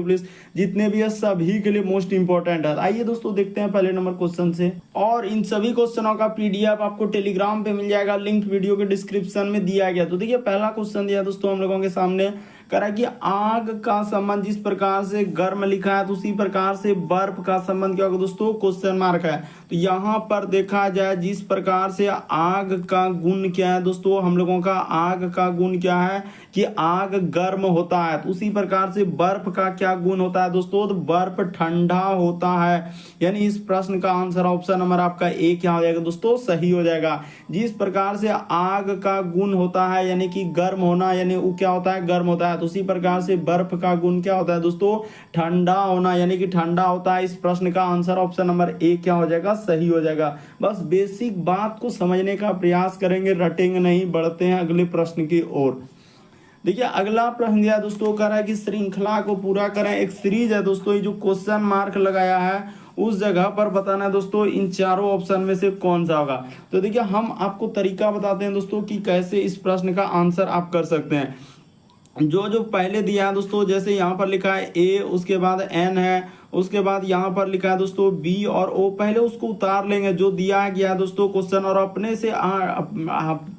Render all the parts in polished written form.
Please, जितने भी है सभी के लिए मोस्ट इंपॉर्टेंट है। आइए दोस्तों देखते हैं पहले नंबर क्वेश्चन से, और इन सभी क्वेश्चनों का पीडीएफ आपको टेलीग्राम पे मिल जाएगा, लिंक वीडियो के डिस्क्रिप्शन में दिया गया। तो देखिए पहला क्वेश्चन दिया दोस्तों हम लोगों के सामने, करा कि आग का संबंध जिस प्रकार से गर्म लिखा है तो उसी प्रकार से बर्फ का संबंध क्या होगा दोस्तों, क्वेश्चन मार्क है। तो यहाँ पर देखा जाए जिस प्रकार से आग का गुण क्या है दोस्तों, हम लोगों का आग का गुण क्या है कि आग गर्म होता है, तो उसी प्रकार से बर्फ का क्या गुण होता है दोस्तों, तो बर्फ ठंडा होता है। यानी इस प्रश्न का आंसर ऑप्शन नंबर आपका ए क्या हो जाएगा दोस्तों, सही हो जाएगा। जिस प्रकार से आग का गुण होता है यानी कि गर्म होना, यानी वो क्या होता है, गर्म होता है, तो उसी प्रकार से बर्फ का गुण क्या होता है दोस्तों, ठंडा होना, यानी कि ठंडा होता है। इस प्रश्न का आंसर ऑप्शन नंबर ए क्या हो जाएगा, सही हो जाएगा। बस बेसिक बात को समझने का प्रयास करेंगे, रटेंगे नहीं। बढ़ते हैं अगले प्रश्न की ओर। देखिए अगला प्रश्न दिया दोस्तों, कह रहा है कि श्रृंखला को पूरा करें। एक सीरीज है दोस्तों, ये जो क्वेश्चन मार्क लगाया है उस जगह पर बताना है दोस्तों इन चारों ऑप्शन में से कौन सा होगा। तो देखिए हम आपको तरीका बताते हैं दोस्तों कि कैसे इस प्रश्न का आंसर आप कर सकते हैं। जो जो पहले दिया है दोस्तों, जैसे यहाँ पर लिखा है ए, उसके बाद एन है, उसके बाद यहाँ पर लिखा है दोस्तों बी और ओ, पहले उसको उतार लेंगे जो दिया गया है दोस्तों क्वेश्चन, और अपने से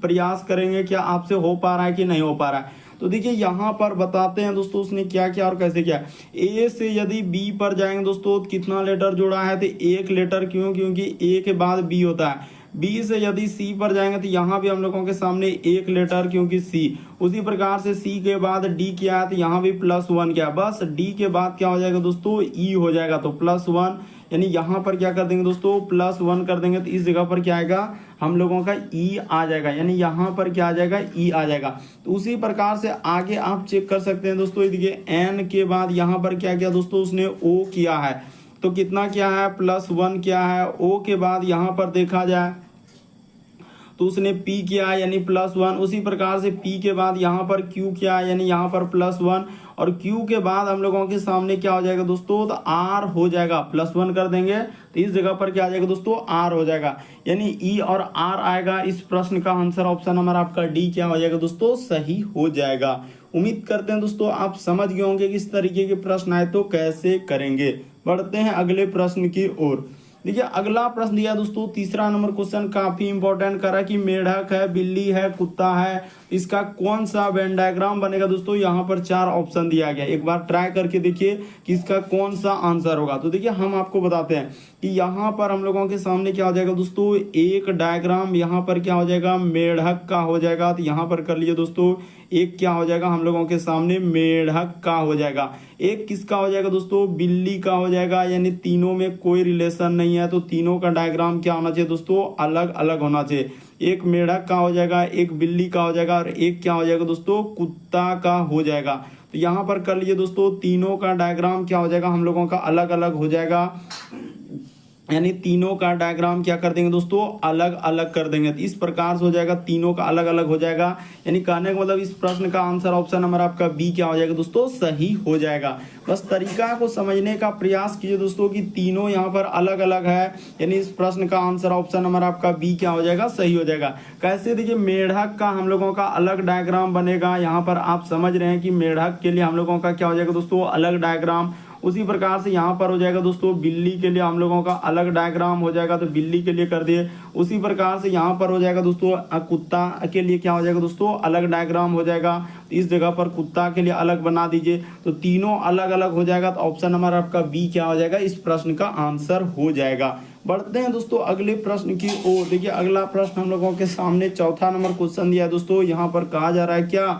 प्रयास करेंगे क्या आपसे हो पा रहा है कि नहीं हो पा रहा है। तो देखिए यहाँ पर बताते हैं दोस्तों उसने क्या किया और कैसे किया। ए से यदि बी पर जाएंगे दोस्तों, कितना लेटर जोड़ा है, तो एक लेटर, क्यों, क्योंकि ए के बाद बी होता है। बी से यदि सी पर जाएंगे तो यहाँ भी हम लोगों के सामने एक लेटर, क्योंकि सी। उसी प्रकार से सी के बाद डी क्या है, तो यहाँ भी +1 क्या, बस डी के बाद क्या हो जाएगा दोस्तों, ई हो जाएगा। तो +1, यानी यहाँ पर क्या कर देंगे दोस्तों, +1 कर देंगे, तो इस जगह पर क्या आएगा, हम लोगों का ई आ जाएगा, यानी यहाँ पर क्या आ जाएगा, ई आ जाएगा। तो उसी प्रकार से आगे आप चेक कर सकते हैं दोस्तों। देखिए एन के बाद यहाँ पर क्या किया दोस्तों, उसने ओ किया है, तो कितना क्या है, +1 क्या है। ओ के बाद यहाँ पर देखा जाए तो उसने P किया है, यानी +1। उसी प्रकार से P के बाद यहाँ पर Q किया है, यानी यहाँ पर +1, और Q के बाद हम लोगों के सामने क्या हो जाएगा दोस्तों, तो R हो जाएगा। +1 कर देंगे तो इस जगह पर क्या आ जाएगा दोस्तों, R हो जाएगा, यानी E और R आएगा। इस प्रश्न का आंसर ऑप्शन नंबर आपका डी क्या हो जाएगा दोस्तों, सही हो जाएगा। उम्मीद करते हैं दोस्तों आप समझ गए होंगे कि इस तरीके के प्रश्न आए तो कैसे करेंगे। बढ़ते हैं अगले प्रश्न की ओर। देखिए अगला प्रश्न दिया दोस्तों, तीसरा नंबर क्वेश्चन काफी इंपॉर्टेंट करा कि मेढक है, बिल्ली है, कुत्ता है, इसका कौन सा वेन डायग्राम बनेगा दोस्तों। यहाँ पर 4 ऑप्शन दिया गया, एक बार ट्राई करके देखिए कि इसका कौन सा आंसर होगा। तो देखिए हम आपको बताते हैं कि यहाँ पर हम लोगों के सामने क्या हो जाएगा दोस्तों, एक डायग्राम यहाँ पर क्या हो जाएगा, मेढक का हो जाएगा। तो यहाँ पर कर लीजिए दोस्तों, एक क्या हो जाएगा हम लोगों के सामने, मेढक का हो जाएगा। एक किसका हो जाएगा दोस्तों, बिल्ली का हो जाएगा, यानी तीनों में कोई रिलेशन नहीं है, तो तीनों का डायग्राम क्या होना चाहिए दोस्तों, अलग अलग होना चाहिए। एक मेढक का हो जाएगा, एक बिल्ली का हो जाएगा, और एक क्या हो जाएगा दोस्तों, कुत्ता का हो जाएगा। तो यहाँ पर कर लीजिए दोस्तों, तीनों का डायग्राम क्या हो जाएगा हम लोगों का, अलग अलग हो जाएगा, यानी तीनों का डायग्राम क्या कर देंगे दोस्तों, अलग अलग कर देंगे। तो इस प्रकार से हो जाएगा, तीनों का अलग अलग हो जाएगा। यानी कहने का मतलब इस प्रश्न का आंसर ऑप्शन नंबर आपका बी क्या हो जाएगा दोस्तों, सही हो जाएगा। बस तरीका को समझने का प्रयास कीजिए दोस्तों कि तीनों यहाँ पर अलग अलग है, यानी इस प्रश्न का आंसर ऑप्शन नंबर आपका बी क्या हो जाएगा, सही हो जाएगा। कैसे, देखिए मेढक का हम लोगों का अलग डायग्राम बनेगा। यहाँ पर आप समझ रहे हैं कि मेढक के लिए हम लोगों का क्या हो जाएगा दोस्तों, अलग डायग्राम। उसी प्रकार से यहाँ पर हो जाएगा दोस्तों, बिल्ली के लिए हम लोगों का अलग डायग्राम हो जाएगा, तो बिल्ली के लिए कर दिए। उसी प्रकार से यहाँ पर हो जाएगा दोस्तों, कुत्ता के लिए क्या हो जाएगा दोस्तों, अलग डायग्राम हो जाएगा। तो इस जगह पर कुत्ता के लिए अलग बना दीजिए, तो तीनों अलग अलग हो जाएगा। तो ऑप्शन नंबर आपका बी क्या हो जाएगा, इस प्रश्न का आंसर हो जाएगा। बढ़ते हैं दोस्तों अगले प्रश्न की ओर। देखिए अगला प्रश्न हम लोगों के सामने चौथा नंबर क्वेश्चन दिया है दोस्तों। यहाँ पर कहा जा रहा है क्या,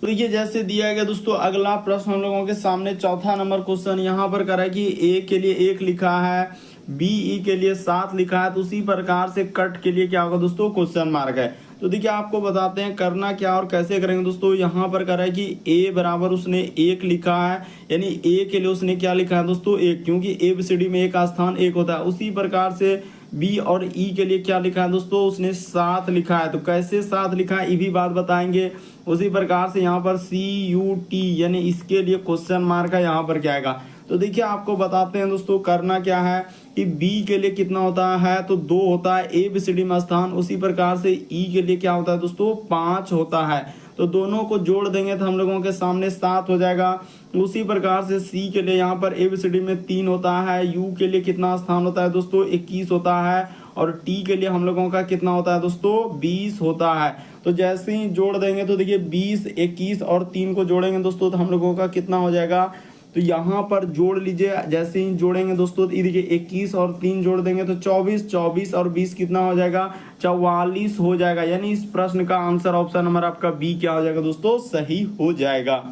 तो देखिए जैसे दिया गया दोस्तों, अगला प्रश्न हम लोगों के सामने चौथा नंबर क्वेश्चन यहाँ पर कर रहा है कि ए के लिए 1 लिखा है, बीई के लिए 7 लिखा है, तो उसी प्रकार से कट के लिए क्या होगा दोस्तों, क्वेश्चन मार्क है। तो देखिए आपको बताते हैं करना क्या और कैसे करेंगे दोस्तों। यहाँ पर कर रहा है कि ए बराबर उसने 1 लिखा है, यानी ए के लिए उसने क्या लिखा है दोस्तों, 1, क्योंकि ABCD में एक स्थान 1 होता है। उसी प्रकार से बी और ई के लिए क्या लिखा है दोस्तों, उसने 7 लिखा है। तो कैसे 7 लिखा है ये भी बात बताएंगे। उसी प्रकार से यहाँ पर CUT, यानी इसके लिए क्वेश्चन मार्क है, यहाँ पर क्या आएगा। तो देखिए आपको बताते हैं दोस्तों करना क्या है कि बी के लिए कितना होता है, तो 2 होता है ABCD में स्थान। उसी प्रकार से ई के लिए क्या होता है दोस्तों, 5 होता है। तो तो दोनों को जोड़ देंगे तो हम लोगों के सामने 7 हो जाएगा। उसी प्रकार से सी के लिए यहाँ पर एबीसीडी में 3 होता है, यू के लिए कितना स्थान होता है दोस्तों 21 होता है, और टी के लिए हम लोगों का कितना होता है दोस्तों 20 होता है। तो जैसे ही जोड़ देंगे तो देखिए 20, 21 और 3 को जोड़ेंगे दोस्तों तो हम लोगों का कितना हो जाएगा, तो यहाँ पर जोड़ लीजिए। जैसे ही जोड़ेंगे दोस्तों तो देखिए 21 और 3 जोड़ देंगे तो 24, 24 और 20 कितना हो जाएगा 44 हो जाएगा। यानी इस प्रश्न का आंसर ऑप्शन नंबर आपका बी क्या हो जाएगा दोस्तों, सही हो जाएगा।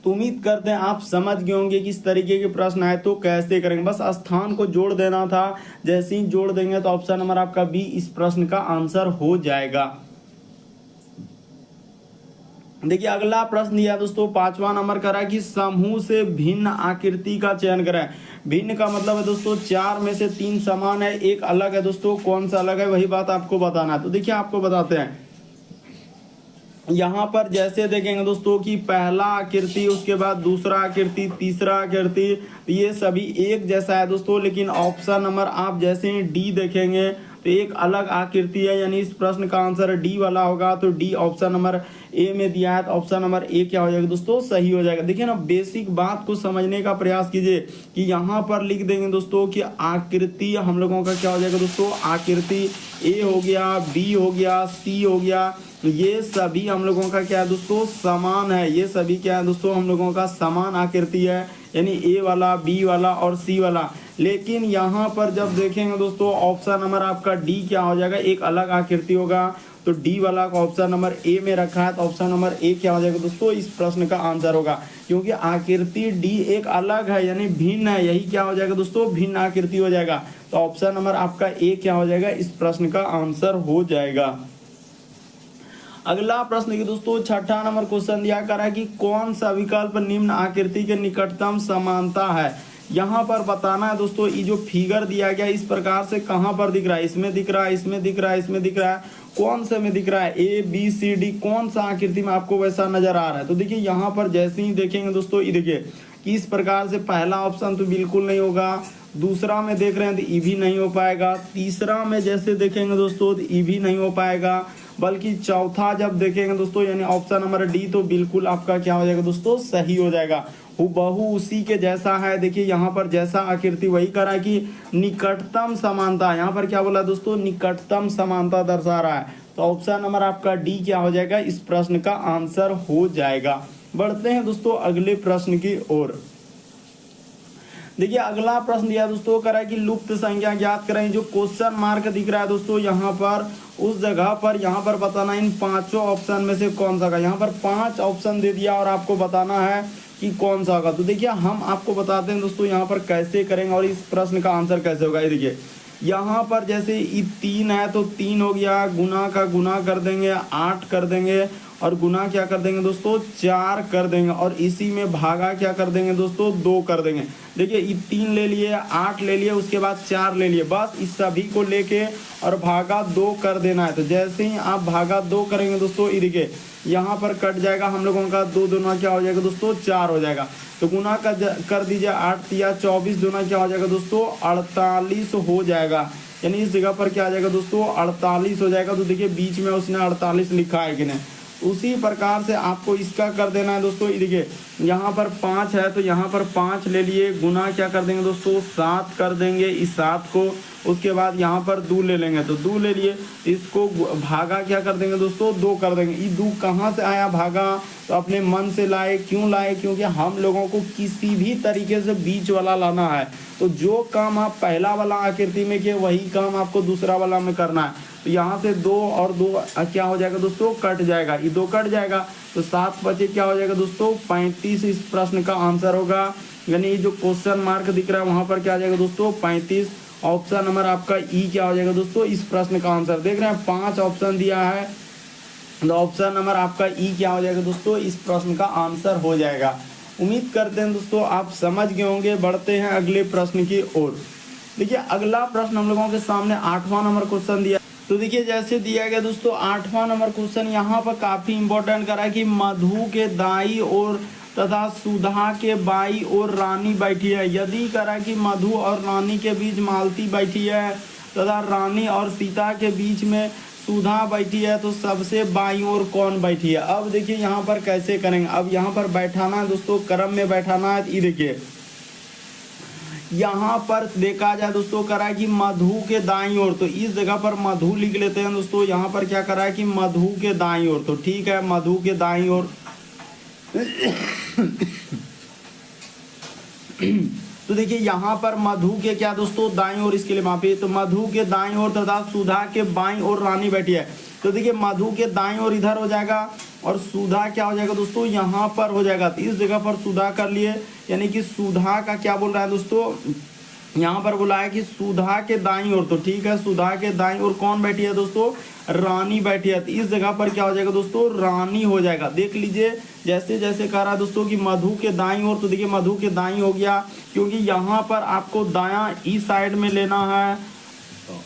तो उम्मीद करते हैं आप समझ गए होंगे कि इस तरीके के प्रश्न आए तो कैसे करेंगे। बस स्थान को जोड़ देना था, जैसे ही जोड़ देंगे तो ऑप्शन नंबर आपका बी इस प्रश्न का आंसर हो जाएगा। देखिए अगला प्रश्न दिया दोस्तों 5वां नंबर करा कि समूह से भिन्न आकृति का चयन करें। भिन्न का मतलब है दोस्तों 4 में से 3 समान है, एक अलग है दोस्तों, कौन सा अलग है वही बात आपको बताना है। तो देखिए आपको बताते हैं, यहाँ पर जैसे देखेंगे दोस्तों कि पहला आकृति, उसके बाद दूसरा आकृति, तीसरा आकृति, ये सभी एक जैसा है दोस्तों, लेकिन ऑप्शन नंबर आप जैसे ही डी देखेंगे तो एक अलग आकृति है, यानी इस प्रश्न का आंसर डी वाला होगा। तो डी ऑप्शन नंबर ए में दिया है, तो ऑप्शन नंबर ए क्या हो जाएगा दोस्तों, सही हो जाएगा। देखिए ना, बेसिक बात को समझने का प्रयास कीजिए कि यहाँ पर लिख देंगे दोस्तों कि आकृति हम लोगों का क्या हो जाएगा दोस्तों, आकृति ए हो गया, बी हो गया, सी हो गया, ये सभी हम लोगों का क्या है दोस्तों, समान है। ये सभी क्या है दोस्तों, हम लोगों का समान आकृति है, यानी ए वाला, बी वाला और सी वाला। लेकिन यहाँ पर जब देखेंगे दोस्तों ऑप्शन नंबर आपका डी क्या हो जाएगा, एक अलग आकृति होगा। तो डी वाला का ऑप्शन नंबर ए में रखा है, तो ऑप्शन नंबर ए क्या हो जाएगा दोस्तों, इस प्रश्न का आंसर होगा। क्योंकि आकृति डी एक अलग है, यानी भिन्न है, यही क्या हो जाएगा दोस्तों, भिन्न आकृति हो जाएगा। तो ऑप्शन नंबर आपका ए क्या हो जाएगा, इस प्रश्न का आंसर हो जाएगा। अगला प्रश्न देखिए दोस्तों, 6ठा नंबर क्वेश्चन दिया करा कि कौन सा विकल्प निम्न आकृति के निकटतम समानता है। यहाँ पर बताना है दोस्तों, ये जो फिगर दिया गया इस प्रकार से कहाँ पर दिख रहा है, इसमें दिख रहा है, इसमें दिख रहा है, इसमें दिख रहा है, कौन से में दिख रहा है, ए बी सी डी, कौन सा आकृति में आपको वैसा नजर आ रहा है। तो देखिए यहाँ पर जैसे ही देखेंगे दोस्तों, ये देखिए कि इस प्रकार से पहला ऑप्शन तो बिल्कुल नहीं होगा, दूसरा में देख रहे हैं तो ई भी नहीं हो पाएगा, तीसरा में जैसे देखेंगे दोस्तों तो ई भी नहीं हो पाएगा, बल्कि चौथा जब देखेंगे दोस्तों यानी ऑप्शन नंबर डी, तो बिल्कुल आपका क्या हो जाएगा दोस्तों, सही हो जाएगा। हुबहू उसी के जैसा है। देखिए यहाँ पर जैसा आकृति वही करा कि निकटतम समानता, यहाँ पर क्या बोला दोस्तों, निकटतम समानता दर्शा रहा है। तो ऑप्शन नंबर आपका डी क्या हो जाएगा, इस प्रश्न का आंसर हो जाएगा। बढ़ते हैं दोस्तों अगले प्रश्न की ओर। देखिए अगला प्रश्न दिया दोस्तों करा कि लुप्त संख्या ज्ञात करें। जो क्वेश्चन मार्क दिख रहा है दोस्तों यहाँ पर, उस जगह पर यहाँ पर बताना इन पांचों ऑप्शन में से कौन सा का। यहाँ पर 5 ऑप्शन दे दिया और आपको बताना है कि कौन सा होगा। तो देखिए हम आपको बताते हैं दोस्तों यहाँ पर कैसे करेंगे और इस प्रश्न का आंसर कैसे होगा। ये देखिए यहाँ पर जैसे ये 3 है तो 3 हो गया, गुना का गुना कर देंगे 8 कर देंगे, और गुना क्या कर देंगे दोस्तों 4 कर देंगे, और इसी में भागा क्या कर देंगे दोस्तों 2 कर देंगे। देखिए ये 3 ले लिए, 8 ले लिए, उसके बाद 4 ले लिए, बस इस सभी को लेके और भागा 2 कर देना है। तो जैसे ही आप भागा 2 करेंगे दोस्तों, ये देखिए यहाँ पर कट जाएगा हम लोगों का 2 दूना क्या हो जाएगा दोस्तों 4 हो जाएगा। तो गुना कर दीजिए 8 या 24 दूना क्या हो जाएगा दोस्तों 48 हो जाएगा। यानी इस जगह पर क्या आ जाएगा दोस्तों 48 हो जाएगा। तो देखिए बीच में उसने 48 लिखा है कि नहीं, उसी प्रकार से आपको इसका कर देना है दोस्तों। ये देखिए यहाँ पर 5 है तो यहाँ पर 5 ले लिए, गुना क्या कर देंगे दोस्तों 7 कर देंगे इस 7 को, उसके बाद यहाँ पर 2 ले लेंगे तो 2 ले लिए, इसको भागा क्या कर देंगे दोस्तों 2 कर देंगे। ये 2 कहाँ से आया भागा, तो अपने मन से लाए। क्यों लाए, क्योंकि हम लोगों को किसी भी तरीके से बीच वाला लाना है। तो जो काम आप पहला वाला आकृति में किए वही काम आपको दूसरा वाला में करना है। तो यहाँ से 2 और 2 क्या हो जाएगा दोस्तों कट जाएगा, ये 2 कट जाएगा तो 7 बचे क्या हो जाएगा दोस्तों 35 इस प्रश्न का आंसर होगा। यानी जो क्वेश्चन मार्क दिख रहा है वहां पर क्या आ जाएगा दोस्तों 35। ऑप्शन नंबर आपका ई क्या हो जाएगा दोस्तों इस प्रश्न का आंसर। देख रहे हैं 5 ऑप्शन दिया है, तो ऑप्शन नंबर आपका ई क्या हो जाएगा दोस्तों इस प्रश्न का आंसर हो जाएगा। उम्मीद करते हैं दोस्तों आप समझ गए होंगे। बढ़ते हैं अगले प्रश्न की ओर। देखिए अगला प्रश्न हम लोगों के सामने 8वां नंबर क्वेश्चन दिया। तो देखिए जैसे दिया गया दोस्तों 8वां नंबर क्वेश्चन यहाँ पर काफी इंपॉर्टेंट करा कि मधु के दाई और तथा सुधा के बाई और रानी बैठी है। यदि करा कि मधु और रानी के बीच मालती बैठी है तथा रानी और सीता के बीच में सुधा बैठी है तो सबसे बाईं ओर कौन बैठी है। अब देखिए यहाँ पर कैसे करेंगे। अब यहाँ पर बैठाना है दोस्तों, क्रम में बैठाना है। ये देखिए यहाँ पर देखा जाए दोस्तों, करा है कि मधु के दाईं ओर, तो इस जगह पर मधु लिख लेते हैं दोस्तों। यहाँ पर क्या करा है कि मधु के दाईं ओर, तो ठीक है मधु के दाईं ओर। तो देखिए यहाँ पर मधु के क्या दोस्तों दाईं ओर, इसके लिए माफी, तो मधु के दाईं ओर तथा सुधा के बाईं ओर रानी बैठी है। तो देखिए मधु के दाईं ओर इधर हो जाएगा और सुधा क्या हो जाएगा दोस्तों यहाँ पर हो जाएगा। तो इस जगह पर सुधा कर लिए, यानी कि सुधा का क्या बोल रहा है दोस्तों, यहाँ पर बोला है कि सुधा के दाईं ओर, तो ठीक है सुधा के दाईं ओर कौन बैठी है दोस्तों, रानी बैठी है। तो इस जगह पर क्या हो जाएगा दोस्तों, रानी हो जाएगा। देख लीजिए जैसे जैसे कह रहा है दोस्तों कि मधु के दाईं ओर, तो देखिए मधु के दाईं हो गया, क्योंकि यहाँ पर आपको दायां इस साइड में लेना है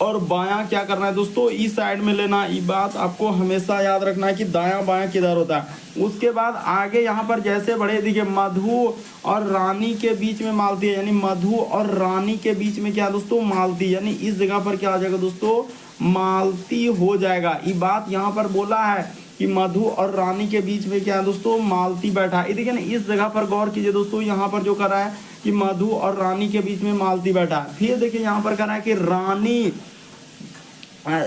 और बायां क्या करना है दोस्तों, इस साइड में लेना। ये बात आपको हमेशा याद रखना है कि दायां बायां किधर होता है। उसके बाद आगे यहाँ पर जैसे बढ़े, देखिए मधु और रानी के बीच में मालती है, यानी मधु और रानी के बीच में क्या दोस्तों, मालती, यानी इस जगह पर क्या हो जाएगा दोस्तों, मालती हो जाएगा। ये बात यहाँ पर बोला है कि मधु और रानी के बीच में क्या है दोस्तों, मालती बैठा है। देखिए ना इस जगह पर गौर कीजिए दोस्तों, यहाँ पर जो करा है कि मधु और रानी के बीच में मालती बैठा है। फिर देखिए यहाँ पर करा है कि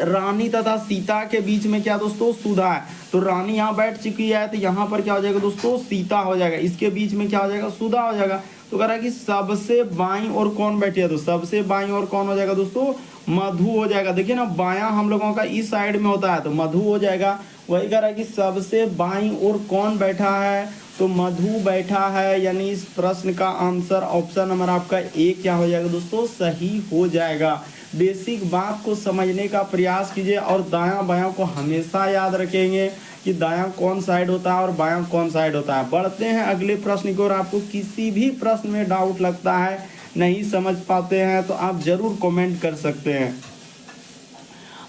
रानी तथा सीता के बीच में क्या दोस्तों, सुधा है। तो रानी यहाँ बैठ चुकी है, तो यहाँ पर क्या हो जाएगा दोस्तों, सीता हो जाएगा। इसके बीच में क्या हो जाएगा, सुधा हो जाएगा। तो कह रहा है कि सबसे बाईं ओर कौन बैठी है, तो सबसे बाईं ओर कौन हो जाएगा दोस्तों, मधु हो जाएगा। देखिए ना बायां हम लोगों का इस साइड में होता है, तो मधु हो जाएगा। वही कह रहा है कि सबसे बाईं ओर कौन बैठा है, तो मधु बैठा है, यानी इस प्रश्न का आंसर ऑप्शन नंबर आपका ए क्या हो जाएगा दोस्तों, सही हो जाएगा। बेसिक बात को समझने का प्रयास कीजिए और दायां बायां को हमेशा याद रखेंगे कि दायां कौन साइड होता है और बायां कौन साइड होता है। बढ़ते हैं अगले प्रश्न की ओर। आपको किसी भी प्रश्न में डाउट लगता है, नहीं समझ पाते हैं, तो आप जरूर कमेंट कर सकते हैं।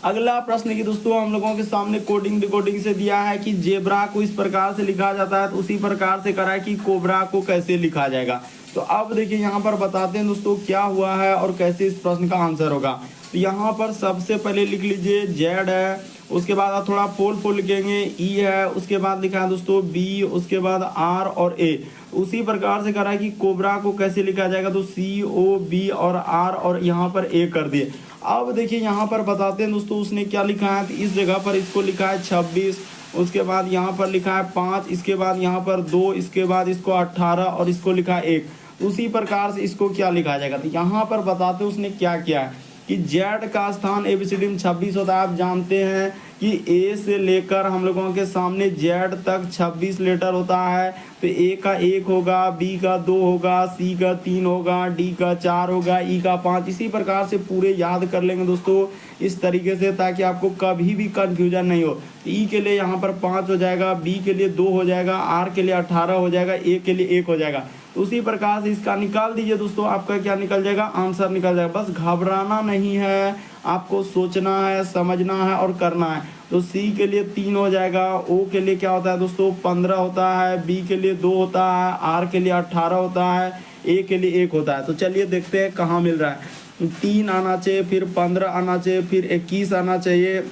अगला प्रश्न की दोस्तों हम लोगों के सामने कोडिंग डिकोडिंग से दिया है कि जेब्रा को इस प्रकार से लिखा जाता है, तो उसी प्रकार से करा है कि कोबरा को कैसे लिखा जाएगा। तो अब देखिए यहाँ पर बताते हैं दोस्तों क्या हुआ है और कैसे इस प्रश्न का आंसर होगा। तो यहाँ पर सबसे पहले लिख लीजिए जेड है, उसके बाद आप थोड़ा फोल लिखेंगे, ई है, उसके बाद लिखा है दोस्तों बी, उसके बाद आर और ए। उसी प्रकार से करा है कि कोबरा को कैसे लिखा जाएगा, तो सी ओ बी और आर और यहाँ पर ए कर दिए। अब देखिए यहाँ पर बताते हैं दोस्तों उसने क्या लिखा है। तो इस जगह पर इसको लिखा है 26, उसके बाद यहाँ पर लिखा है 5, इसके बाद यहाँ पर 2, इसके बाद इसको 18 और इसको लिखा है 1। उसी प्रकार से इसको क्या लिखा जाएगा। तो यहाँ पर बताते हैं उसने क्या किया है कि जेड का स्थान एबीसीडी में 26 होता है। आप जानते हैं कि ए से लेकर हम लोगों के सामने जेड तक 26 लेटर होता है। तो ए का 1 होगा, बी का 2 होगा, सी का 3 होगा, डी का 4 होगा, ई का 5। इसी प्रकार से पूरे याद कर लेंगे दोस्तों इस तरीके से, ताकि आपको कभी भी कंफ्यूजन नहीं हो। ई के लिए यहाँ पर 5 हो जाएगा, बी के लिए 2 हो जाएगा, आर के लिए 18 हो जाएगा, ए के लिए 1 हो जाएगा। तो उसी प्रकार से इसका निकाल दीजिए दोस्तों, आपका क्या निकल जाएगा, आंसर निकल जाएगा। बस घबराना नहीं है, आपको सोचना है, समझना है और करना है। तो सी के लिए 3 हो जाएगा, ओ के लिए क्या होता है दोस्तों 15 होता है, बी के लिए 2 होता है, आर के लिए 18 होता है, ए के लिए 1 होता है। तो चलिए देखते हैं कहाँ मिल रहा है। 3 आना चाहिए, फिर 15 आना चाहिए, फिर 21 आना चाहिए,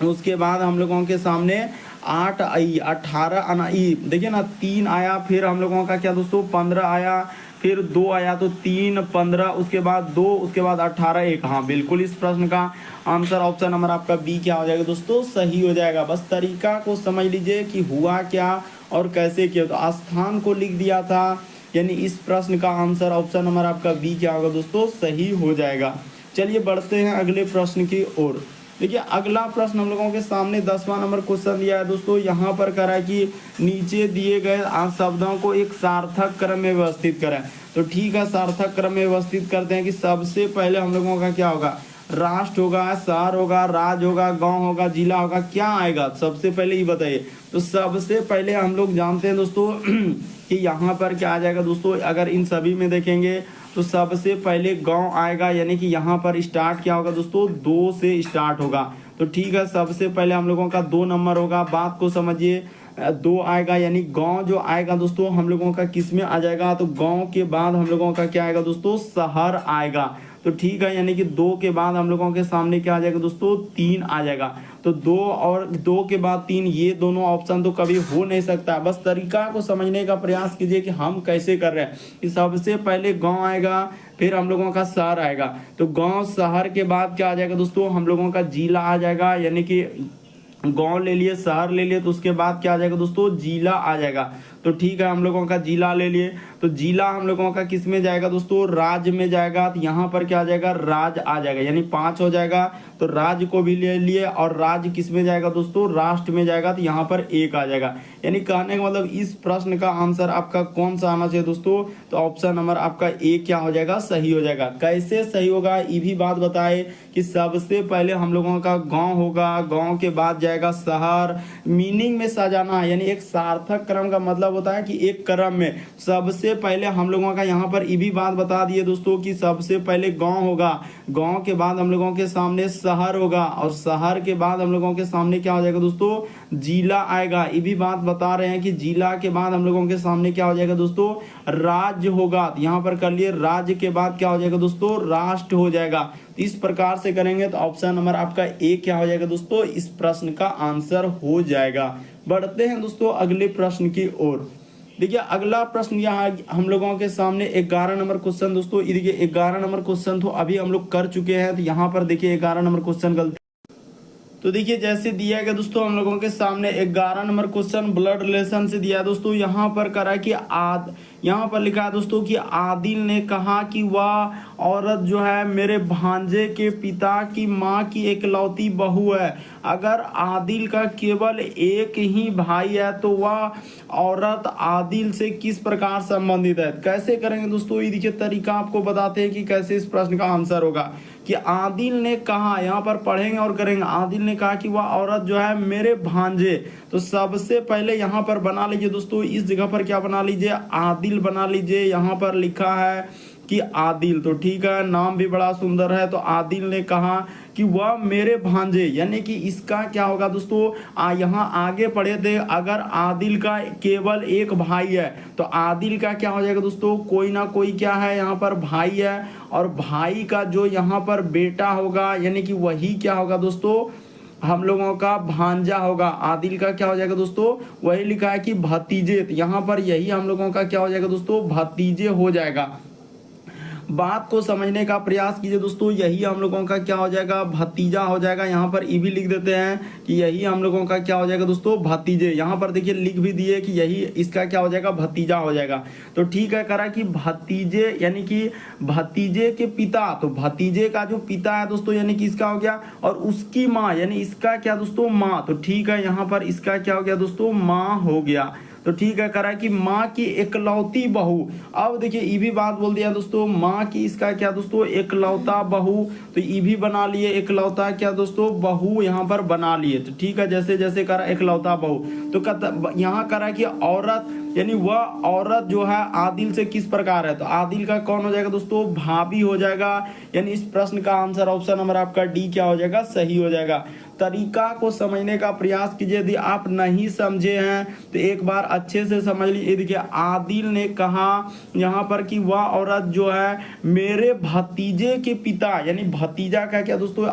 उसके बाद हम लोगों के सामने 8 आई, 18 आना ई। देखिए ना 3 आया, फिर हम लोगों का क्या दोस्तों 15 आया, फिर 2 आया, तो 3 15, उसके बाद 2, उसके बाद 18 1। हाँ बिल्कुल, इस प्रश्न का आंसर ऑप्शन नंबर आपका बी क्या हो जाएगा दोस्तों, सही हो जाएगा। बस तरीका को समझ लीजिए कि हुआ क्या और कैसे किया। तो स्थान को लिख दिया था, यानी इस प्रश्न का आंसर ऑप्शन नंबर आपका बी क्या होगा दोस्तों, सही हो जाएगा। चलिए बढ़ते हैं अगले प्रश्न की ओर। देखिए अगला प्रश्न हम लोगों के सामने 10वां नंबर क्वेश्चन दिया है दोस्तों। यहाँ पर करा है कि नीचे दिए गए शब्दों को एक सार्थक क्रम में व्यवस्थित करें। तो ठीक है, सार्थक क्रम में व्यवस्थित करते हैं कि सबसे पहले हम लोगों का क्या होगा, राष्ट्र होगा, शहर होगा, राज्य होगा, गांव होगा, जिला होगा, क्या आएगा सबसे पहले ये बताइए। तो सबसे पहले हम लोग जानते हैं दोस्तों कि यहाँ पर क्या आ जाएगा दोस्तों, अगर इन सभी में देखेंगे तो सबसे पहले गांव आएगा, यानी कि यहाँ पर स्टार्ट क्या होगा दोस्तों 2 से स्टार्ट होगा। तो ठीक है, सबसे पहले हम लोगों का 2 नंबर होगा। बात को समझिए, 2 आएगा, यानी गांव जो आएगा दोस्तों हम लोगों का किस में आ जाएगा, तो गांव के बाद हम लोगों का क्या आएगा दोस्तों, शहर आएगा। तो ठीक है, यानी कि 2 के बाद हम लोगों के सामने क्या आ जाएगा दोस्तों, 3 आ जाएगा। तो 2 और 2 के बाद 3, ये दोनों ऑप्शन तो कभी हो नहीं सकता। बस तरीका को समझने का प्रयास कीजिए कि हम कैसे कर रहे हैं। कि सबसे पहले गांव आएगा, फिर हम लोगों का शहर आएगा। तो गांव शहर के बाद क्या आ जाएगा दोस्तों, हम लोगों का जिला आ जाएगा। यानी कि गांव ले लिए, शहर ले लिए, तो उसके बाद क्या आ जाएगा दोस्तों, जिला आ जाएगा। तो ठीक है, हम लोगों का जिला ले लिए, तो जिला हम लोगों का किस में जाएगा दोस्तों, राज्य में जाएगा। तो यहाँ पर क्या आ जाएगा, राज्य आ जाएगा, यानी 5 हो जाएगा। तो राज्य को भी ले लिए, और राज्य किस में जाएगा दोस्तों, राष्ट्र में जाएगा। तो यहाँ पर 1 आ जाएगा। यानी कहने का मतलब इस प्रश्न का आंसर आपका कौन सा आना चाहिए दोस्तों, तो ऑप्शन नंबर आपका ए क्या हो जाएगा, सही हो जाएगा। कैसे सही होगा ये भी बात बताए कि सबसे पहले हम लोगों का गांव होगा, गांव के बाद जाएगा शहर। मीनिंग में सजाना, यानी एक सार्थक क्रम का मतलब होता है कि एक क्रम में सबसे पहले हम लोगों का, यहाँ पर ये भी बात बता दिए दोस्तों कि सबसे पहले गांव होगा, गांव के बाद हम लोगों के सामने शहर होगा, और शहर के बाद हम लोगों के सामने क्या हो जाएगा दोस्तों, जिला आएगा। ये भी बात बता रहे हैं कि जिला के बाद हम लोगों के सामने क्या हो जाएगा दोस्तों, राज्य होगा। यहाँ पर कर लिए, राज्य के बाद क्या हो जाएगा दोस्तों, राष्ट्र हो जाएगा। इस प्रकार से करेंगे तो ऑप्शन नंबर आपका ए क्या हो जाएगा दोस्तों, इस प्रश्न का आंसर हो जाएगा। बढ़ते हैं दोस्तों अगले प्रश्न की ओर। देखिए अगला प्रश्न यहाँ हम लोगों के सामने 11 नंबर क्वेश्चन दोस्तों। ये देखिए 11 नंबर क्वेश्चन तो अभी हम लोग कर चुके हैं। तो यहाँ पर देखिए 11 नंबर क्वेश्चन गलती, तो देखिए जैसे दिया गया दोस्तों हम लोगों के सामने 11 नंबर क्वेश्चन ब्लड रिलेशन से दिया है दोस्तों। यहाँ पर करा कि यहाँ पर लिखा है दोस्तों कि आदिल ने कहा कि वह औरत जो है मेरे भांजे के पिता की माँ की इकलौती बहू है। अगर आदिल का केवल एक ही भाई है तो वह औरत आदिल से किस प्रकार संबंधित है। कैसे करेंगे दोस्तों, ये देखिए तरीका आपको बताते हैं कि कैसे इस प्रश्न का आंसर होगा। कि आदिल ने कहा, यहाँ पर पढ़ेंगे और करेंगे, आदिल ने कहा कि वह औरत जो है मेरे भांजे। तो सबसे पहले यहाँ पर बना लीजिए दोस्तों, इस जगह पर क्या बना लीजिए, आदिल बना लीजिए। यहाँ पर लिखा है कि आदिल, तो ठीक है, नाम भी बड़ा सुंदर है। तो आदिल ने कहा कि वह मेरे भांजे, यानी कि इसका क्या होगा दोस्तों, यहाँ आगे पढ़े थे, अगर आदिल का केवल एक भाई है तो आदिल का क्या हो जाएगा दोस्तों, कोई ना कोई क्या है यहाँ पर भाई है, और भाई का जो यहाँ पर बेटा होगा यानी कि वही क्या होगा दोस्तों, हम लोगों का भांजा होगा। आदिल का क्या हो जाएगा दोस्तों, वही लिखा है कि भतीजे, तो यहाँ पर यही हम लोगों का क्या हो जाएगा दोस्तों, भतीजे हो जाएगा। बात को समझने का प्रयास कीजिए दोस्तों, यही हम लोगों का क्या हो जाएगा, भतीजा हो जाएगा। यहाँ पर ये भी लिख देते हैं कि यही हम लोगों का क्या हो जाएगा दोस्तों, भतीजे। यहाँ पर देखिए लिख भी दिए कि यही इसका क्या हो जाएगा, भतीजा हो जाएगा। तो ठीक है, करा कि भतीजे यानी कि भतीजे के पिता, तो भतीजे का जो पिता है दोस्तों यानी कि इसका हो गया, और उसकी माँ यानी इसका क्या दोस्तों, माँ। तो ठीक है, यहाँ पर इसका क्या हो गया दोस्तों, माँ हो गया। तो ठीक है, करा कि माँ की इकलौती बहू। अब देखिए ये भी बात बोल दिया दोस्तों, माँ की इसका क्या दोस्तों, इकलौता बहू। तो ये भी बना लिए, इकलौता क्या दोस्तों, बहू यहाँ पर बना लिए। तो ठीक है, जैसे जैसे करा इकलौता बहू। तो यहाँ करा कि औरत यानी वह औरत जो है आदिल से किस प्रकार है। तो आदिल का कौन हो जाएगा दोस्तों, भाभी हो जाएगा। यानी इस प्रश्न का आंसर ऑप्शन नंबर आपका डी क्या हो जाएगा, सही हो जाएगा। तरीका को समझने का प्रयास कीजिए, यदि आप नहीं समझे हैं तो एक बार अच्छे से समझ लीजिए। देखिए आदिल ने कहा यहाँ पर कि वह औरत जो है मेरे भतीजे के पिता, यानी भतीजा का क्या दोस्तों,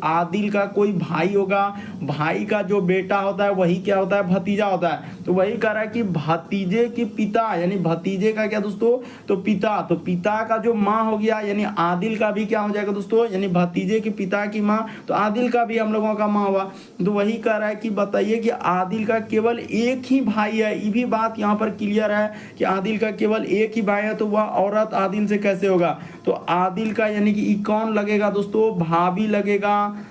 आदिल का कोई भाई होगा, भाई का जो बेटा होता है वही क्या होता है, भतीजा होता है। तो वही कह रहा है कि भतीजे के पिता, यानी भतीजे का क्या दोस्तों, तो पिता। तो पिता का जो माँ हो गया, यानी आदिल का भी क्या हो जाएगा दोस्तों, यानी भतीजे के पिता की माँ। तो आदिल का भी हम लोगों का माँ हुआ। तो वही कह रहा है कि बताइए कि आदिल का केवल एक ही भाई है। ये भी बात यहाँ पर क्लियर है कि आदिल का केवल एक ही भाई है, तो वह औरत आदिल से कैसे होगा। तो आदिल का यानी कि कौन लगेगा दोस्तों, भाभी लगेगा।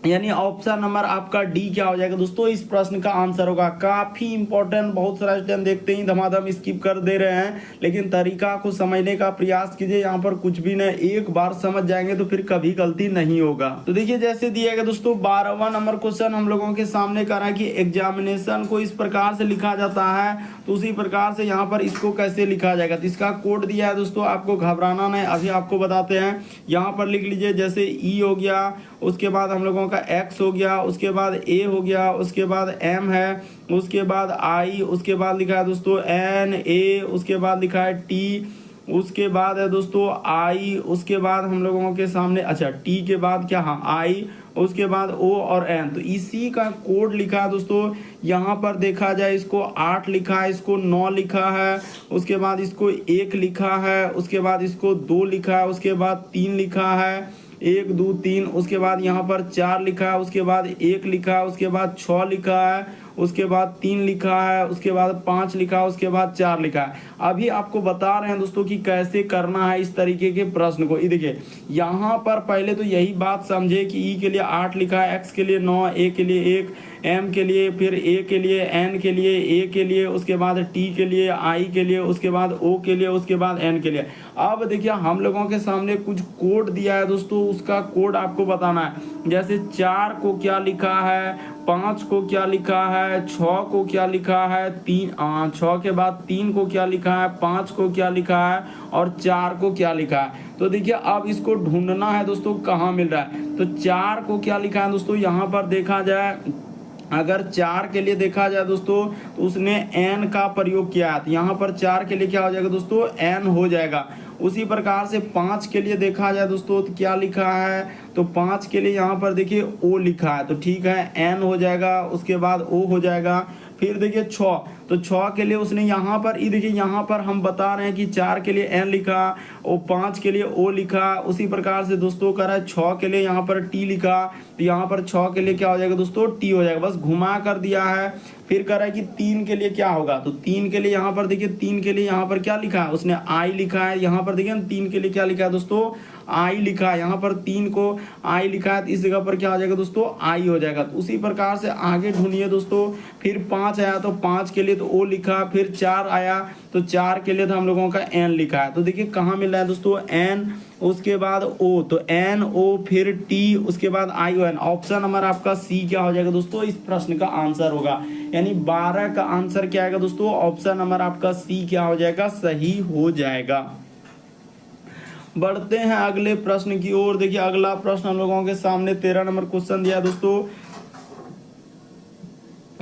यानी ऑप्शन नंबर आपका डी क्या हो जाएगा दोस्तों, इस प्रश्न का आंसर होगा। काफी इंपॉर्टेंट, बहुत सारा स्टूडेंट देखते ही धमाधम स्किप कर दे रहे हैं, लेकिन तरीका को समझने का प्रयास कीजिए। यहाँ पर कुछ भी नहीं, एक बार समझ जाएंगे तो फिर कभी गलती नहीं होगा। तो देखिए जैसे दिया गया दोस्तों 12वां नंबर क्वेश्चन हम लोगों के सामने करा कि एग्जामिनेशन को इस प्रकार से लिखा जाता है, तो उसी प्रकार से यहाँ पर इसको कैसे लिखा जाएगा। तो इसका कोड दिया है दोस्तों, आपको घबराना नहीं, अभी आपको बताते हैं। यहाँ पर लिख लीजिए, जैसे ई हो गया, उसके बाद हम लोगों का एक्स हो गया, उसके बाद ए हो गया, उसके बाद एम है, उसके बाद आई, उसके बाद लिखा है दोस्तों एन ए, उसके बाद लिखा है टी, उसके बाद है दोस्तों आई, उसके बाद हम लोगों के सामने अच्छा टी के बाद क्या, हाँ आई, उसके बाद ओ और एन। तो इसी का कोड लिखा है दोस्तों। यहाँ पर देखा जाए इसको 8 लिखा है, इसको 9 लिखा है, उसके बाद इसको 1 लिखा है, उसके बाद इसको 2 लिखा है, उसके बाद 3 लिखा है, 1 2 3, उसके बाद यहाँ पर 4 लिखा है, उसके बाद 1 लिखा है, उसके बाद 6 लिखा है, उसके बाद 3 लिखा है, उसके बाद 5 लिखा है, उसके बाद 4 लिखा है। अभी आपको बता रहे हैं दोस्तों कि कैसे करना है इस तरीके के प्रश्न को। ये देखिए यहाँ पर पहले तो यही बात समझे कि ई के लिए 8 लिखा है, एक्स के लिए 9, ए के लिए 1, एम के लिए, फिर ए के लिए, एन के लिए, ए के लिए, उसके बाद टी के लिए, आई के लिए, उसके बाद ओ के लिए, उसके बाद एन के लिए। अब देखिए हम लोगों के सामने कुछ कोड दिया है दोस्तों, उसका कोड आपको बताना है। जैसे 4 को क्या लिखा है, 5 को क्या लिखा है, 6 को क्या लिखा है, 6 के बाद 3 को क्या लिखा है, 5 को क्या लिखा है और 4 को क्या लिखा है। तो देखिए अब इसको ढूंढना है दोस्तों कहाँ मिल रहा है। तो 4 को क्या लिखा है दोस्तों, यहाँ पर देखा जाए अगर 4 के लिए देखा जाए दोस्तों तो उसने n का प्रयोग किया है, तो यहाँ पर 4 के लिए क्या हो जाएगा दोस्तों, n हो जाएगा। उसी प्रकार से 5 के लिए देखा जाए दोस्तों तो क्या लिखा है, तो 5 के लिए यहाँ पर देखिए o लिखा है, तो ठीक है n हो जाएगा, उसके बाद o हो जाएगा। फिर देखिए 6, तो 6 के लिए उसने यहाँ पर ये देखिए यहाँ पर हम बता रहे हैं कि 4 के लिए n लिखा और 5 के लिए o लिखा। उसी प्रकार से दोस्तों कह रहा है 6 के लिए यहाँ पर t लिखा, तो यहाँ पर 6 के लिए क्या हो जाएगा दोस्तों, t हो जाएगा, बस घुमा कर दिया है। फिर कह रहा है कि 3 के लिए क्या होगा, तो 3 के लिए यहाँ पर देखिए 3 के लिए यहाँ पर क्या लिखा है, उसने i लिखा है। यहाँ पर देखिए 3 के लिए क्या लिखा है दोस्तों, आई लिखा है, यहाँ पर 3 को आई लिखा है, तो इस जगह पर क्या हो जाएगा दोस्तों, आई हो जाएगा। तो उसी प्रकार से आगे ढूंढिए दोस्तों। फिर 5 आया तो 5 के लिए तो ओ लिखा, फिर 4 आया तो 4 के लिए तो हम लोगों का एन लिखा है। तो देखिए कहाँ मिल रहा है दोस्तों, एन, उसके बाद ओ, तो एन ओ, फिर टी, उसके बाद आई ओ एन। ऑप्शन नंबर आपका सी क्या हो जाएगा दोस्तों, इस प्रश्न का आंसर होगा। यानी 12 का आंसर क्या आएगा दोस्तों, ऑप्शन नंबर आपका सी क्या हो जाएगा, सही हो जाएगा। बढ़ते हैं अगले प्रश्न की ओर। देखिए अगला प्रश्न हम लोगों के सामने 13 नंबर क्वेश्चन दिया है दोस्तों।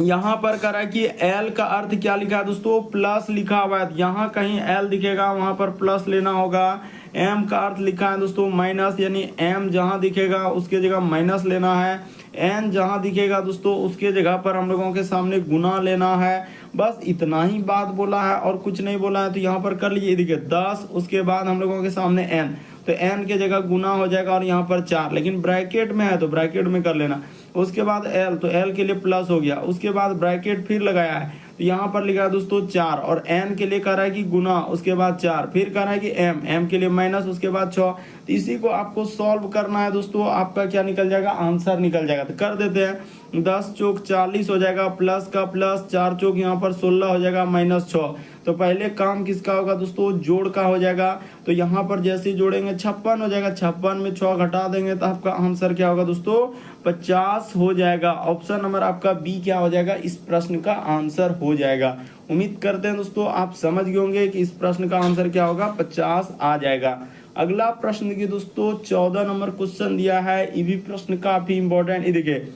यहाँ पर करा कि L का अर्थ क्या लिखा है दोस्तों, प्लस लिखा हुआ है, यहाँ कहीं L दिखेगा वहां पर प्लस लेना होगा। M का अर्थ लिखा है दोस्तों माइनस, यानी M जहां दिखेगा उसके जगह माइनस लेना है। N जहां दिखेगा दोस्तों उसके जगह पर हम लोगों के सामने गुना लेना है। बस इतना ही बात बोला है और कुछ नहीं बोला है। तो यहाँ पर कर लीजिए, देखिए 10, उसके बाद हम लोगों के सामने n, तो n के जगह गुना हो जाएगा और यहाँ पर 4, लेकिन ब्रैकेट में है तो ब्रैकेट में कर लेना। उसके बाद l, तो l के लिए प्लस हो गया, उसके बाद ब्रैकेट फिर लगाया है, तो यहाँ पर लिखा है दोस्तों 4, और n के लिए कह रहा है कि गुना, उसके बाद 4, फिर कह रहा है कि m के लिए माइनस, उसके बाद 6। तो इसी को आपको सॉल्व करना है दोस्तों, आपका क्या निकल जाएगा, आंसर निकल जाएगा। तो कर देते हैं, 10 चौक 40 हो जाएगा, प्लस का प्लस, 4 चौक यहाँ पर 16 हो जाएगा, माइनस 6। तो पहले काम किसका होगा दोस्तों, जोड़ का हो जाएगा। तो यहाँ पर जैसे ही जोड़ेंगे 56 हो जाएगा, 56 में 6 घटा देंगे तो आपका आंसर क्या होगा दोस्तों, 50 हो जाएगा। ऑप्शन नंबर आपका बी क्या हो जाएगा, इस प्रश्न का आंसर हो जाएगा। उम्मीद करते हैं दोस्तों आप समझ गए होंगे कि इस प्रश्न का आंसर क्या होगा, 50 आ जाएगा। अगला प्रश्न की दोस्तों 14 नंबर क्वेश्चन दिया है, ये भी प्रश्न काफी इंपॉर्टेंट। ये देखिए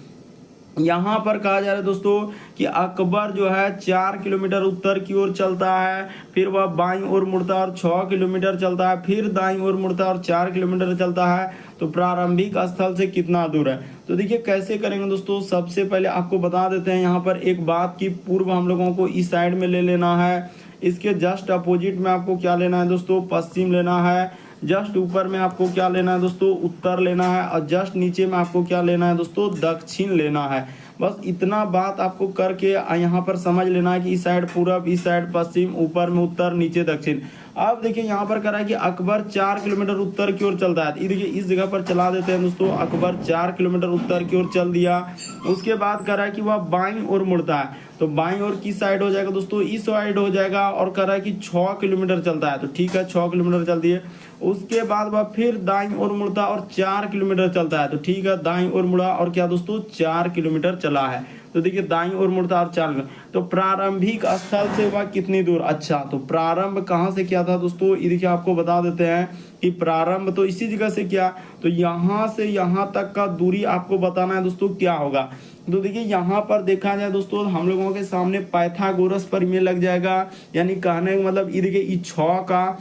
यहाँ पर कहा जा रहा है दोस्तों कि अकबर जो है 4 किलोमीटर उत्तर की ओर चलता है, फिर वह बाईं ओर मुड़ता है और 6 किलोमीटर चलता है, फिर दाईं ओर मुड़ता है और 4 किलोमीटर चलता है। तो प्रारंभिक स्थल से कितना दूर है। तो देखिए कैसे करेंगे दोस्तों, सबसे पहले आपको बता देते हैं यहाँ पर एक बात की पूर्व हम लोगों को इस साइड में ले लेना है। इसके जस्ट अपोजिट में आपको क्या लेना है दोस्तों, पश्चिम लेना है। जस्ट ऊपर में आपको क्या लेना है दोस्तों, उत्तर लेना है, और जस्ट नीचे में आपको क्या लेना है दोस्तों, दक्षिण लेना है। बस इतना बात आपको करके यहाँ पर समझ लेना है कि इस साइड पूरब, इस साइड पश्चिम, ऊपर में उत्तर, नीचे दक्षिण। अब देखिए यहाँ पर कह रहा है कि अकबर 4 किलोमीटर उत्तर की ओर चलता है। देखिए इस जगह पर चला देते हैं दोस्तों, अकबर 4 किलोमीटर उत्तर की ओर चल दिया। उसके बाद कह रहा है कि वह बाईं ओर मुड़ता है, तो बाईं ओर किस साइड हो जाएगा दोस्तों, इस साइड हो जाएगा। और कह रहा है कि 6 किलोमीटर चलता है, तो ठीक है 6 किलोमीटर चलती है। उसके बाद वह फिर दाईं ओर मुड़ता और 4 किलोमीटर चलता है, तो ठीक है दाईं ओर मुड़ा और क्या दोस्तों 4 किलोमीटर चला है। तो देखिए दाईं ओर मुड़ता और 4 किलोमीटर। तो प्रारंभिक स्थल से वह कितनी दूर, अच्छा तो प्रारंभ कहाँ से किया था दोस्तों, ये देखिए आपको बता देते हैं कि प्रारंभ तो इसी जगह से किया। तो यहाँ से यहाँ तक का दूरी आपको बताना है दोस्तों क्या होगा। तो देखिए यहाँ पर देखा जाए दोस्तों हम लोगों के सामने पाइथागोरस पर में लग जाएगा, यानी कहने का मतलब ये देखिए 6 का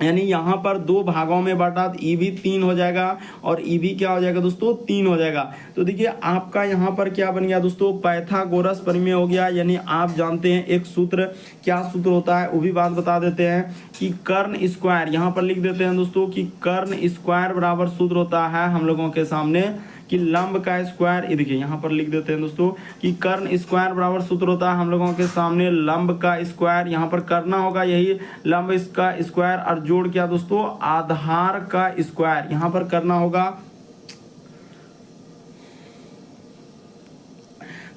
यानी यहाँ पर दो भागों में बांटा तो ई भी 3 हो जाएगा और ई भी क्या हो जाएगा दोस्तों 3 हो जाएगा। तो देखिए आपका यहाँ पर क्या बन गया दोस्तों, पाइथागोरस प्रमेय हो गया। यानी आप जानते हैं एक सूत्र, क्या सूत्र होता है वो भी बात बता देते हैं कि कर्ण स्क्वायर, यहाँ पर लिख देते हैं दोस्तों कि कर्ण स्क्वायर बराबर सूत्र होता है हम लोगों के सामने कि लंब का स्क्वायर, ये देखिए यहाँ पर लिख देते हैं दोस्तों कि कर्ण स्क्वायर बराबर सूत्र होता है हम लोगों के सामने लंब का स्क्वायर, यहाँ पर करना होगा यही लंब इसका स्क्वायर और जोड़ क्या दोस्तों आधार का स्क्वायर, यहाँ पर करना होगा।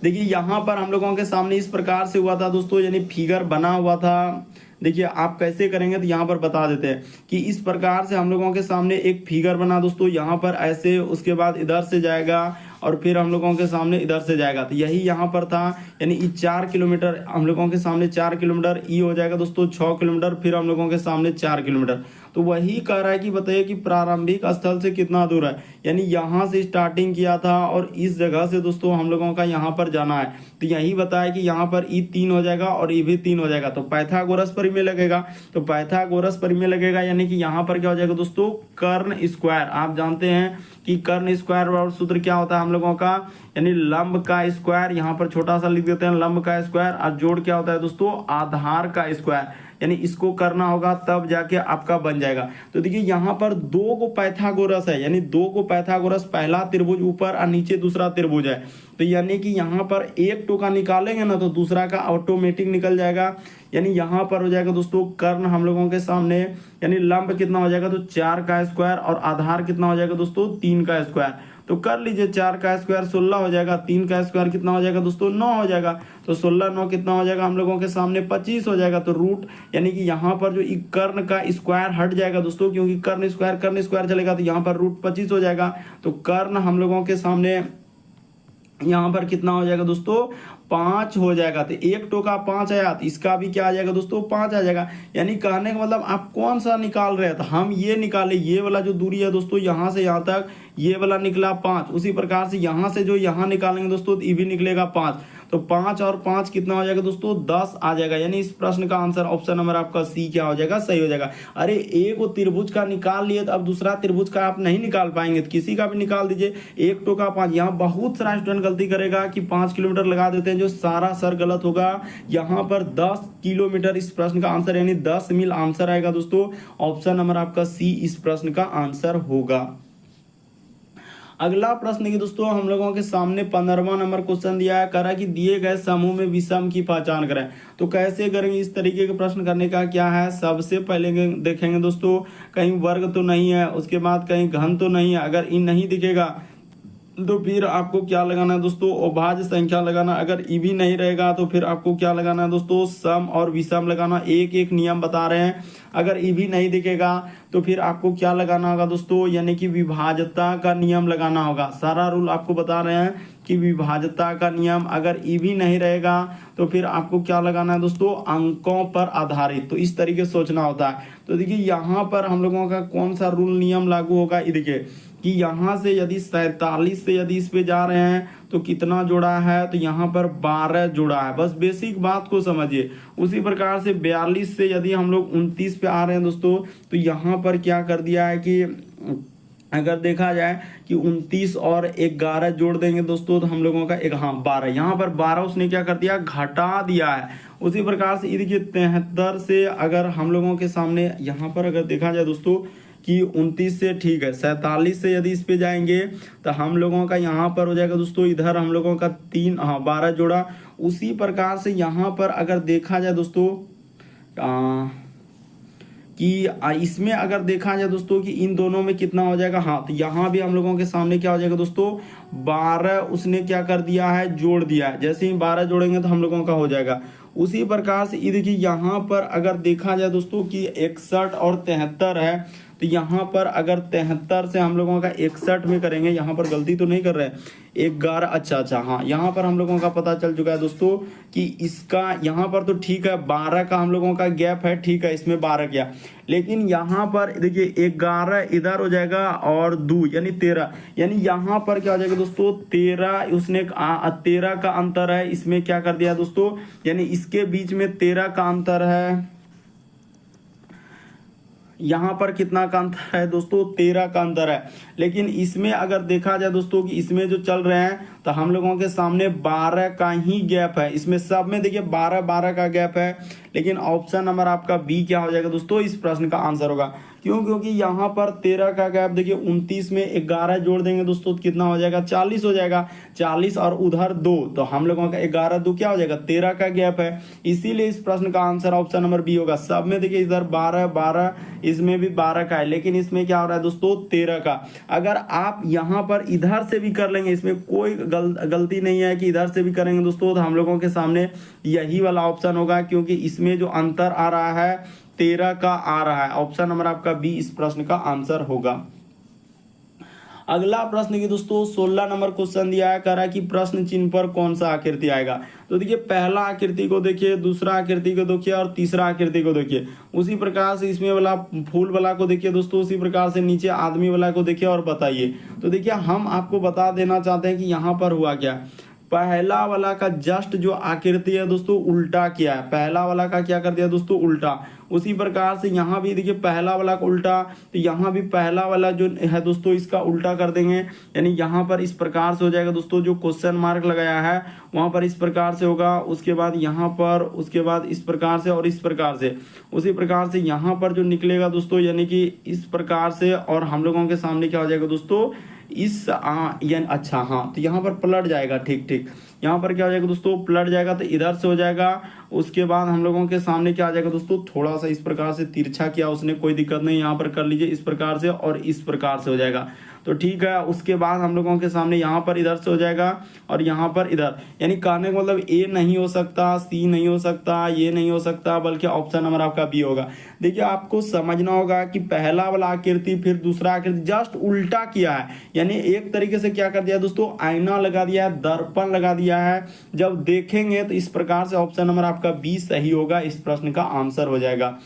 देखिए यहाँ पर हम लोगों के सामने इस प्रकार से हुआ था दोस्तों, यानी फिगर बना हुआ था। देखिए आप कैसे करेंगे तो यहाँ पर बता देते हैं कि इस प्रकार से हम लोगों के सामने एक फिगर बना दोस्तों, यहाँ पर ऐसे, उसके बाद इधर से जाएगा और फिर हम लोगों के सामने इधर से जाएगा। तो यही यहाँ पर था, यानी 4 किलोमीटर हम लोगों के सामने 4 किलोमीटर, ई हो जाएगा दोस्तों 6 किलोमीटर, फिर हम लोगों के सामने 4 किलोमीटर। तो वही कह रहा है कि बताइए कि प्रारंभिक स्थल से कितना दूर है, यानी यहाँ से स्टार्टिंग किया था और इस जगह से दोस्तों हम लोगों का यहाँ पर जाना है। तो यही बताया कि यहाँ पर ई 3 हो जाएगा और ई भी 3 हो जाएगा, तो पाइथागोरस प्रमेय लगेगा। तो पाइथागोरस प्रमेय लगेगा यानी कि यहाँ पर क्या हो जाएगा दोस्तों कर्ण स्क्वायर। आप जानते हैं कि कर्ण स्क्वायर बराबर सूत्र क्या होता है हम लोगों का, यानी लंब का स्क्वायर, यहाँ पर छोटा सा लिख देते हैं लंब का स्क्वायर और जोड़ क्या होता है दोस्तों आधार का स्क्वायर, यानी इसको करना होगा तब जाके आपका बन जाएगा। तो देखिए यहाँ पर 2 को पाइथागोरस है, यानी 2 को पाइथागोरस, पहला त्रिभुज ऊपर और नीचे दूसरा त्रिभुज है। तो यानी कि यहाँ पर एक टोका निकालेंगे ना तो दूसरा का ऑटोमेटिक निकल जाएगा। यानी यहाँ पर हो जाएगा दोस्तों कर्ण हम लोगों के सामने, यानी लंब कितना हो जाएगा तो 4 का स्क्वायर और आधार कितना हो जाएगा दोस्तों 3 का स्क्वायर। तो कर लीजिए 4 का स्क्वायर 16 हो जाएगा, 3 का स्क्वायर कितना हो जाएगा दोस्तों 9 हो जाएगा। तो 16 9 कितना हो जाएगा हम लोगों के सामने 25 हो जाएगा। तो रूट यानी कि यहाँ पर जो कर्ण का स्क्वायर हट जाएगा दोस्तों, क्योंकि कर्ण स्क्वायर चलेगा तो यहाँ पर रूट 25 हो जाएगा। तो कर्ण हम लोगों के सामने यहाँ पर कितना हो जाएगा दोस्तों 5 हो जाएगा। तो एक टोका 5 आया तो इसका भी क्या आ जाएगा दोस्तों 5 आ जाएगा। यानी कहने का मतलब आप कौन सा निकाल रहे हैं, तो हम ये निकाले, ये वाला जो दूरी है दोस्तों यहाँ से यहाँ तक ये वाला निकला 5, उसी प्रकार से यहाँ से जो यहाँ निकालेंगे दोस्तों तो ये भी निकलेगा 5। तो 5 और 5 कितना हो जाएगा दोस्तों 10 आ जाएगा। यानी इस प्रश्न का आंसर ऑप्शन नंबर आपका सी क्या हो जाएगा, सही हो जाएगा। अरे एक त्रिभुज का निकाल लिए तो अब दूसरा त्रिभुज का आप नहीं निकाल पाएंगे, तो किसी का भी निकाल दीजिए। एक टोका 5, यहाँ बहुत सारा स्टूडेंट गलती करेगा कि 5 किलोमीटर लगा देते हैं, जो सारा सर गलत होगा। यहाँ पर 10 किलोमीटर इस प्रश्न का आंसर, यानी 10 मील आंसर आएगा दोस्तों। ऑप्शन नंबर आपका सी इस प्रश्न का आंसर होगा। अगला प्रश्न देखिए दोस्तों, हम लोगों के सामने 15वां नंबर क्वेश्चन दिया है, करा कि दिए गए समूह में विषम की पहचान करें। तो कैसे करेंगे, इस तरीके के प्रश्न करने का क्या है, सबसे पहले देखेंगे दोस्तों कहीं वर्ग तो नहीं है, उसके बाद कहीं घन तो नहीं है। अगर इन नहीं दिखेगा तो फिर आपको क्या लगाना है दोस्तों अभाज्य संख्या लगाना। अगर ई भी नहीं रहेगा तो फिर आपको क्या लगाना है दोस्तों सम और विषम लगाना। एक एक नियम बता रहे हैं। अगर ई भी नहीं दिखेगा तो फिर आपको क्या लगाना होगा दोस्तों, यानी कि विभाज्यता का नियम लगाना होगा। सारा रूल आपको बता रहे हैं कि विभाज्यता का नियम। अगर ई भी नहीं रहेगा तो फिर आपको क्या लगाना है दोस्तों अंकों पर आधारित। तो इस तरीके से सोचना होता है। तो देखिए यहाँ पर हम लोगों का कौन सा रूल नियम लागू होगा, ये देखिए कि यहाँ से यदि 47 से यदि इस पे जा रहे हैं तो कितना जोड़ा है, तो यहाँ पर 12 जोड़ा है। बस बेसिक बात को समझिए। उसी प्रकार से 42 से यदि हम लोग 29 पे आ रहे हैं दोस्तों, तो यहाँ पर क्या कर दिया है कि अगर देखा जाए कि 29 और 11 जोड़ देंगे दोस्तों तो हम लोगों का 12, यहाँ पर 12 उसने क्या कर दिया घटा दिया है। उसी प्रकार से देखिए 73 से अगर हम लोगों के सामने यहाँ पर अगर देखा जाए दोस्तों कि 29 से ठीक है 47 से यदि इस पे जाएंगे तो हम लोगों का यहाँ पर हो जाएगा दोस्तों इधर हम लोगों का 12 जोड़ा। उसी प्रकार से यहाँ पर अगर देखा जाए दोस्तों कि इसमें अगर देखा जाए दोस्तों कि इन दोनों में कितना हो जाएगा, हाँ तो यहाँ भी हम लोगों के सामने क्या हो जाएगा दोस्तों 12 उसने क्या कर दिया है जोड़ दिया है। जैसे ही 12 जोड़ेंगे तो हम लोगों का हो जाएगा। उसी प्रकार से ये देखिए यहाँ पर अगर देखा जाए दोस्तों कि 61 और 73 है, तो यहाँ पर अगर 73 से हम लोगों का 61 में करेंगे, यहाँ पर गलती तो नहीं कर रहे हैं 11, अच्छा हाँ यहाँ पर हम लोगों का पता चल चुका है दोस्तों कि इसका यहाँ पर तो ठीक है 12 का हम लोगों का गैप है, ठीक है इसमें 12 किया, लेकिन यहाँ पर देखिए 11 इधर हो जाएगा और 2 यानी 13, यानी यहाँ पर क्या हो जाएगा दोस्तों 13 उसने 13 का अंतर है, इसमें क्या कर दिया दोस्तों यानी इसके बीच में 13 का अंतर है, यहाँ पर कितना का अंतर है दोस्तों, 13 का अंतर है। लेकिन इसमें अगर देखा जाए दोस्तों कि इसमें जो चल रहे हैं तो हम लोगों के सामने 12 का ही गैप है, इसमें सब में देखिए 12 का गैप है। लेकिन ऑप्शन नंबर आपका बी क्या हो जाएगा दोस्तों, इस प्रश्न का आंसर होगा। क्यों? क्योंकि यहाँ पर 13 का गैप देखिए, 29 में 11 जोड़ देंगे दोस्तों तो कितना हो जाएगा, 40 हो जाएगा। 40 और उधर 2, तो हम लोगों का 11 2 क्या हो जाएगा, 13 का गैप है। इसीलिए इस प्रश्न का आंसर ऑप्शन नंबर बी होगा। सब में देखिए इधर 12, इसमें भी 12 का है, लेकिन इसमें क्या हो रहा है दोस्तों, 13 का। अगर आप यहाँ पर इधर से भी कर लेंगे, इसमें कोई गलती नहीं है कि इधर से भी करेंगे दोस्तों, तो हम लोगों के सामने यही वाला ऑप्शन होगा। क्योंकि इसमें जो अंतर आ रहा है 13 का आ रहा है। ऑप्शन नंबर आपका बी इस प्रश्न का आंसर होगा। अगला प्रश्न की दोस्तों 16 नंबर क्वेश्चन दिया है, कह रहा है कि प्रश्न चिन्ह पर कौन सा आकृति आएगा। तो देखिए पहला आकृति को देखिए, दूसरा आकृति को देखिए और तीसरा आकृति को देखिए। उसी प्रकार से इसमें वाला फूल वाला को देखिए दोस्तों, उसी प्रकार से नीचे आदमी वाला को देखिए और बताइए। तो देखिए हम आपको बता देना चाहते हैं कि यहाँ पर हुआ क्या। पहला वाला का जस्ट जो आकृति है दोस्तों उल्टा किया है, पहला वाला का क्या कर दिया दोस्तों, उल्टा। उसी प्रकार से यहाँ भी देखिए पहला वाला का उल्टा, तो यहाँ भी पहला वाला जो है दोस्तों इसका उल्टा कर देंगे। यानी यहाँ पर इस प्रकार से हो जाएगा दोस्तों, जो क्वेश्चन मार्क लगाया है वहाँ पर इस प्रकार से होगा। उसके बाद यहाँ पर, उसके बाद इस प्रकार से और इस प्रकार से। उसी प्रकार से यहाँ पर जो निकलेगा दोस्तों, यानी कि इस प्रकार से, और हम लोगों के सामने क्या हो जाएगा दोस्तों, इस यानी अच्छा हाँ, तो यहाँ पर पलट जाएगा। ठीक ठीक, यहाँ पर क्या हो जाएगा दोस्तों, पलट जाएगा, तो इधर से हो जाएगा। उसके बाद हम लोगों के सामने क्या आ जाएगा दोस्तों, थोड़ा सा इस प्रकार से तिरछा किया उसने, कोई दिक्कत नहीं, यहाँ पर कर लीजिए इस प्रकार से और इस प्रकार से हो जाएगा। तो ठीक है, उसके बाद हम लोगों के सामने यहाँ पर इधर से हो जाएगा और यहाँ पर इधर। यानी कहने का मतलब ए नहीं हो सकता, सी नहीं हो सकता, ये नहीं हो सकता, बल्कि ऑप्शन नंबर आपका बी होगा। देखिए आपको समझना होगा कि पहला वाला आकृति फिर दूसरा आकृति जस्ट उल्टा किया है। यानी एक तरीके से क्या कर दिया दोस्तों, आईना लगा दिया है, दर्पण लगा दिया है। जब देखेंगे तो इस प्रकार से ऑप्शन नंबर आपका बी सही होगा, इस प्रश्न का आंसर हो जाएगा।